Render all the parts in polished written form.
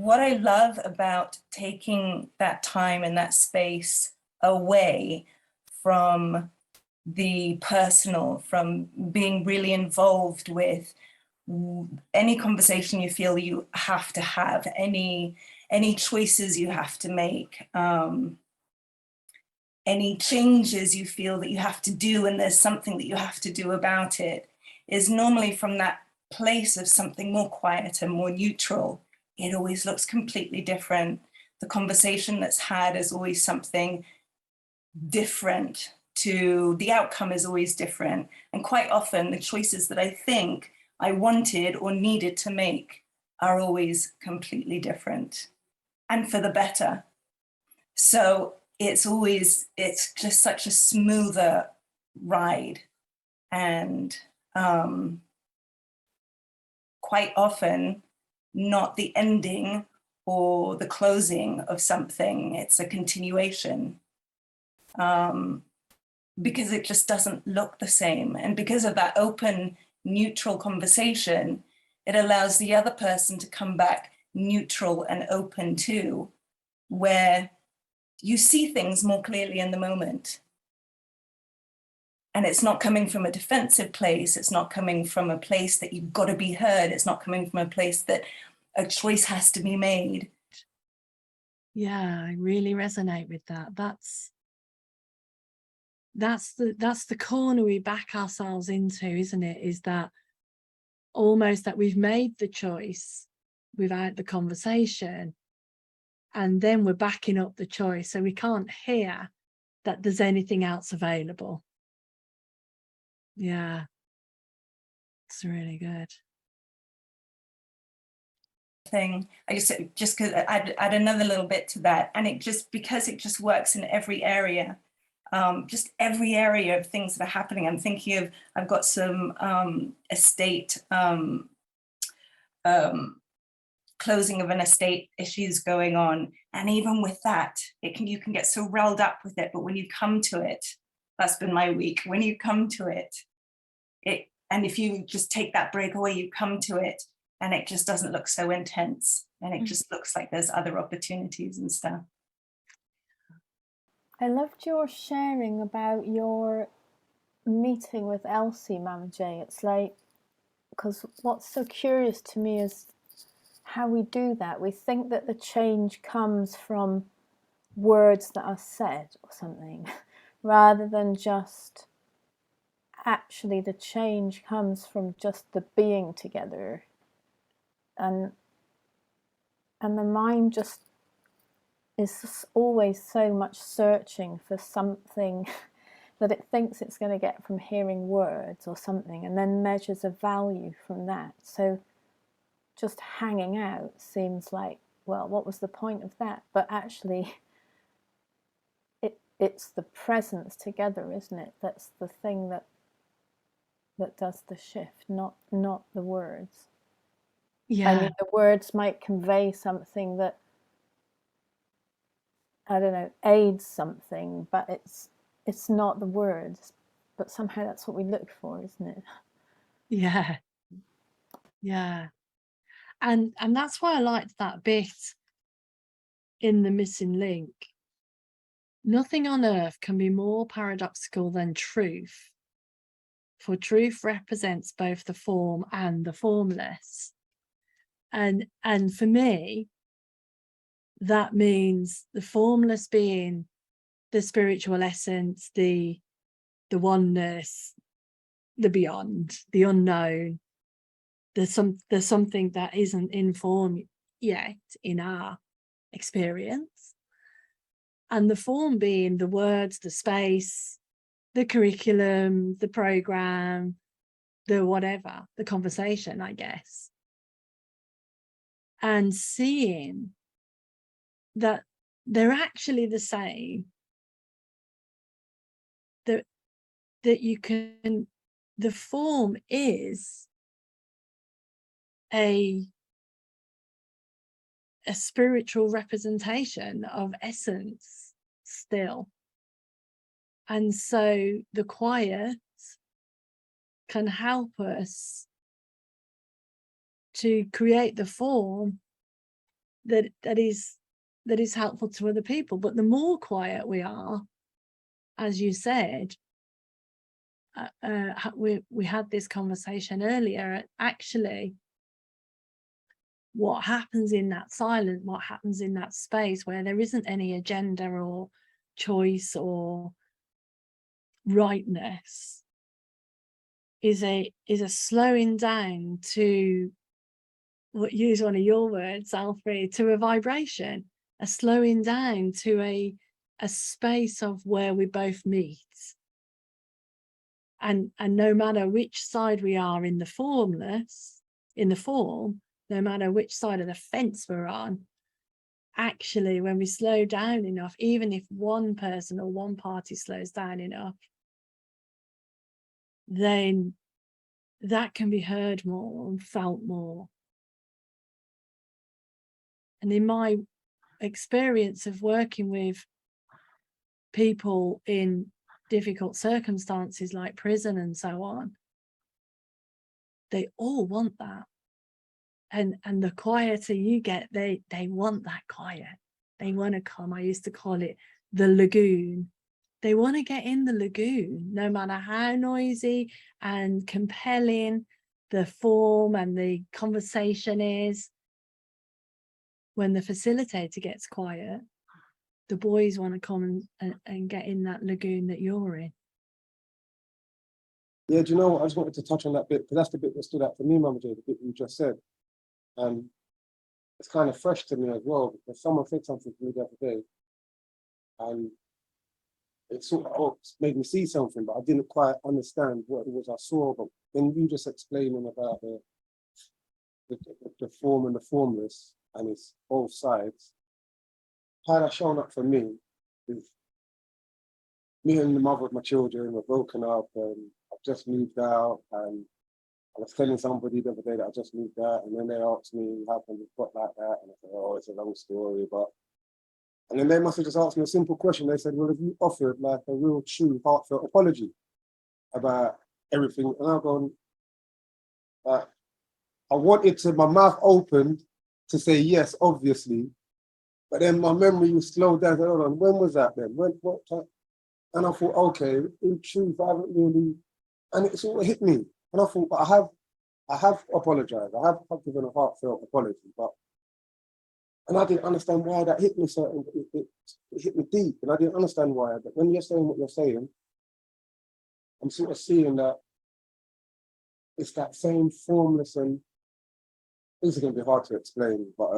what I love about taking that time and that space away from the personal, from being really involved with any conversation you feel you have to have, any choices you have to make, any changes you feel that you have to do and there's something that you have to do about it, is normally from that place of something more quiet and more neutral. It always looks completely different. The conversation that's had is always something different. The outcome is always different. And quite often the choices that I think I wanted or needed to make are always completely different and for the better. So it's just such a smoother ride. And quite often not the ending or the closing of something, it's a continuation. Because it just doesn't look the same. And because of that open, neutral conversation, it allows the other person to come back neutral and open too, where you see things more clearly in the moment. And it's not coming from a defensive place. It's not coming from a place that you've got to be heard. It's not coming from a place that a choice has to be made. Yeah, I really resonate with that. That's the corner we back ourselves into, isn't it? Is that almost that we've made the choice without the conversation, and then we're backing up the choice, so we can't hear that there's anything else available. Yeah, it's really good. Thing. I just could add another little bit to that, and because it just works in every area. Just every area of things that are happening. I'm thinking of, I've got some estate, closing of an estate issues going on. And even with that, you can get so riled up with it. But when you come to it, that's been my week. When you come to it, and if you just take that break away, you come to it and it just doesn't look so intense. And it just looks like there's other opportunities and stuff. I loved your sharing about your meeting with Elsie, Mama J. It's like, because what's so curious to me is how we do that. We think that the change comes from words that are said or something, rather than just actually the change comes from just the being together. And the mind just is always so much searching for something that it thinks it's going to get from hearing words or something, and then measures a value from that. So just hanging out seems like, well, what was the point of that? But actually it's the presence together, isn't it? That's the thing that does the shift, not the words. Yeah. I mean, the words might convey something that, I don't know, aids something, but it's not the words. But somehow that's what we look for, isn't it? Yeah. Yeah. And that's why I liked that bit in The Missing Link. Nothing on earth can be more paradoxical than truth, for truth represents both the form and the formless. And for me, that means the formless being the spiritual essence, the oneness, the beyond, the unknown. There's something that isn't in form yet in our experience. And the form being the words, the space, the curriculum, the program, the whatever, the conversation, I guess. And seeing that they're actually the same, that you can, the form is a spiritual representation of essence still. And so the quiet can help us to create the form that is helpful to other people. But the more quiet we are, as you said, we had this conversation earlier, actually what happens in that silence, what happens in that space where there isn't any agenda or choice or rightness, is a slowing down to, what, use one of your words, Alfie, to a vibration, a slowing down to a space of where we both meet. And no matter which side we are in the formless, in the form, no matter which side of the fence we're on, actually, when we slow down enough, even if one person or one party slows down enough, then that can be heard more and felt more. And in my experience of working with people in difficult circumstances like prison and so on, they all want that. And the quieter you get, they want that quiet. They want to come. I used to call it the lagoon. They want to get in the lagoon, no matter how noisy and compelling the form and the conversation is. When the facilitator gets quiet, the boys want to come and get in that lagoon that you're in. Yeah, do you know what? I just wanted to touch on that bit, because that's the bit that stood out for me, Mama J, the bit you just said. It's kind of fresh to me as well, because someone said something to me the other day, and it sort of made me see something, but I didn't quite understand what it was I saw. But when you just explaining about the form and the formless, and it's both sides, how that's shown up for me is me and the mother of my children were broken up, and I've just moved out, and I was telling somebody the other day that I just moved out, and then they asked me how come it got like that, and I said, oh, it's a long story, but. And then they must have just asked me a simple question. They said, well, have you offered like a real, true, heartfelt apology about everything? And I've gone, I wanted to, my mouth opened to say yes, obviously, but then my memory was slowed down. I said, hold on, when was that then? What time? And I thought, okay, in truth, I haven't really, and it sort of hit me. And I thought, but I have apologized. I have given a heartfelt apology, but. And I didn't understand why that hit me so, it hit me deep, and I didn't understand why. But when you're saying what you're saying, I'm sort of seeing that it's that same formless, and this is going to be hard to explain, but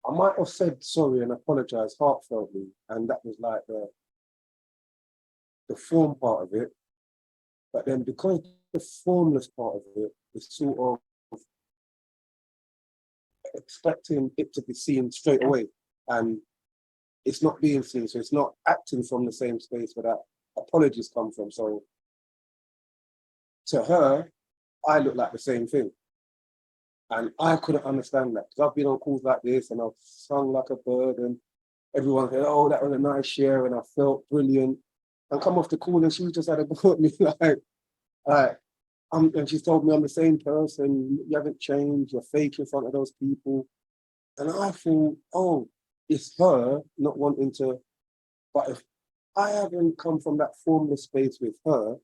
I might have said sorry and apologized heartfeltly, and that was like the form part of it. But then because the formless part of it is sort of expecting it to be seen straight away, and it's not being seen, so it's not acting from the same space where that apologies come from. So to her, I look like the same thing, and I couldn't understand that, because I've been on calls like this and I've sung like a bird, and everyone said, oh, that was a nice share, and I felt brilliant, and come off the call and she just had a go at me like and she's told me I'm the same person, you haven't changed, you're fake in front of those people. And I thought, oh, it's her not wanting to, but if I haven't come from that formless space with her,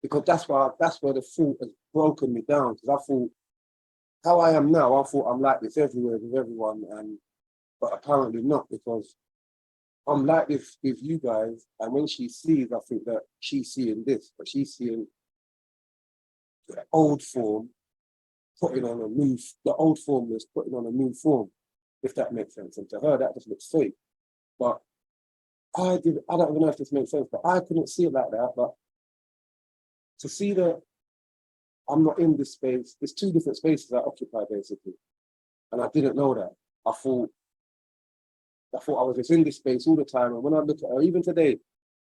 because that's where the thought has broken me down, because I thought, how I am now, I thought I'm like this everywhere with everyone, but apparently not, because I'm like this with you guys, and when she sees, I think that she's seeing this, but she's seeing the old form putting on a new, the old formless putting on a new form, if that makes sense. And to her, that just looks fake. But I don't even know if this makes sense, but I couldn't see it like that. But to see that I'm not in this space, there's two different spaces I occupy basically. And I didn't know that. I thought I was just in this space all the time. And when I look at her, even today,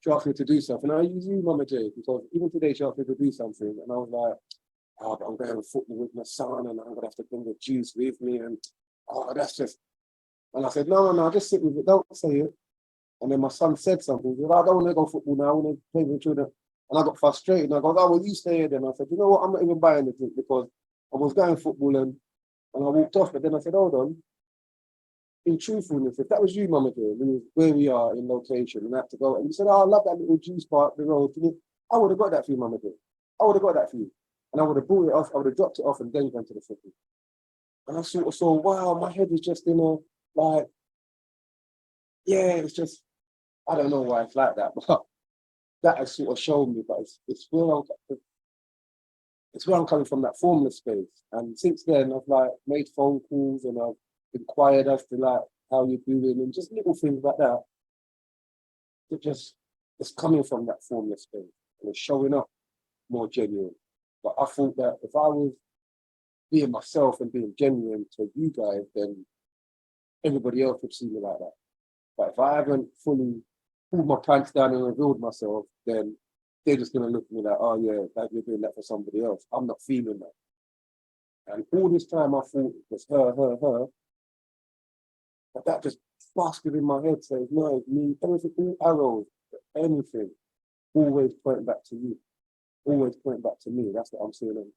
she asked me to do something. I use you, Mama J, because even today she asked me to do something. And I was like, oh, but I'm going to football with my son, and I'm going to have to bring the juice with me. And oh, that's just. And I said, no, just sit with it. Don't say it. And then my son said something. He said, I don't want to go football now. I want to play with children. And I got frustrated. And I go, oh, well, you stay here then. I said, you know what? I'm not even buying the drink, because I was going football, and And I walked off, but then I said, hold on. In truthfulness, if that was you, Mama dear, where we are in location, and I had to go, and you said, oh, I love that little juice bar up the road, I would have got that for you, Mama dear. I would have got that for you. And I would have brought it off, I would have dropped it off and then gone to the footy. And I sort of saw, wow, my head is just in a, like, yeah, it's just, I don't know why it's like that, but that has sort of shown me, but it's where I'm coming from, that formless space. And since then, I've like made phone calls and I've inquired as to like how you're doing and just little things like that. It's coming from that formless space and it's showing up more genuine. But I thought that if I was being myself and being genuine to you guys, then everybody else would see me like that. But if I haven't fully pulled my pants down and revealed myself, then they're just going to look at me like, oh yeah, that you're doing that for somebody else. I'm not feeling that. And all this time I thought it was her. But that just busted in my head, saying, no, it's me, everything, all arrows, anything, always pointing back to you. Always pointing back to me. That's what I'm seeing. And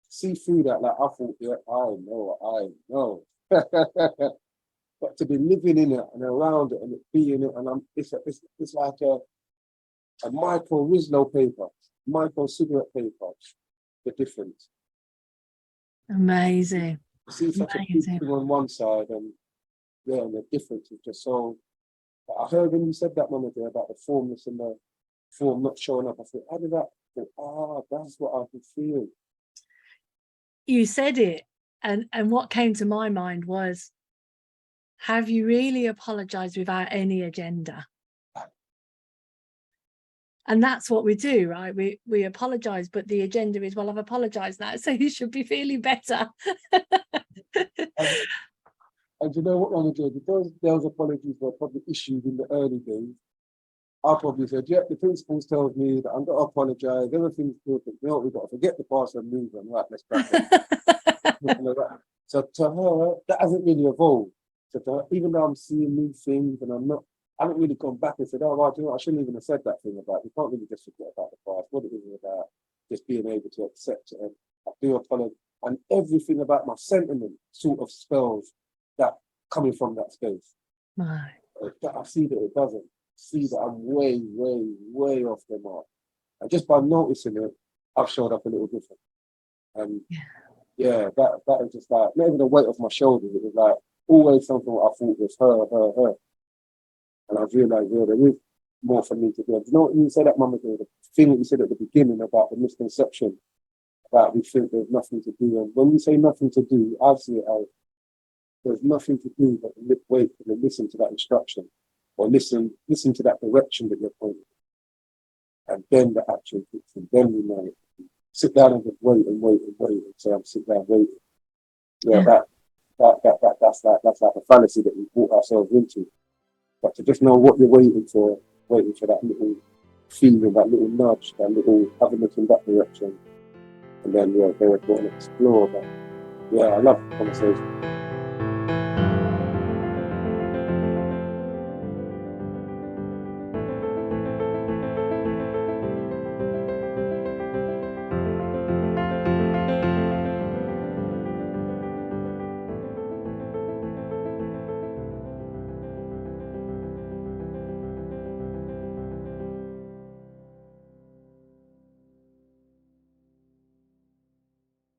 see through that, like I thought, yeah, I know. But to be living in it and around it and it being it, and it's like a micro Rizlo paper, micro cigarette paper, the difference. Amazing. You see such a big thing on one side, and yeah, and the difference is just so. I heard when you said that, Mama dear, about the formless and the form not showing up. I thought, how did that? That's what I've been feeling. You said it, and what came to my mind was, have you really apologized without any agenda? And that's what we do, right? We apologize, but the agenda is, well, I've apologized now, so you should be feeling better. And you know what, Mama dear, because those apologies were probably issued in the early days, I probably said, yeah, the principles tells me that I'm going to apologize, everything's good, but you know what, we've got to forget the past and move on, right, let's back up. So to her, that hasn't really evolved. So to her, even though I'm seeing new things and I haven't really gone back and said, oh, well, you know, I shouldn't even have said that thing about it. You can't really just forget about the past. What it is about just being able to accept it. And I do apologize. And everything about my sentiment sort of spells that coming from that space. Right. I see that it doesn't. See that I'm way, way, way off the mark. And just by noticing it, I've showed up a little different. And yeah, that is just like, not even the weight off my shoulders. It was like always something I thought was her. And I've realised, yeah, there is more for me to do. You know what you said that, Mama, the thing that you said at the beginning about the misconception about we think there's nothing to do. And when you say nothing to do, I see it as there's nothing to do but wait and listen to that instruction, or listen to that direction that you're pointing. And then the action kicks in, then we know it. Sit down and just wait and say, I'm sitting down waiting. Yeah, that's like a fallacy that we brought ourselves into. But to just know what you're waiting for that little feeling, that little nudge, that little have a look in that direction. And then, yeah, go and explore that. Yeah, I love the conversation.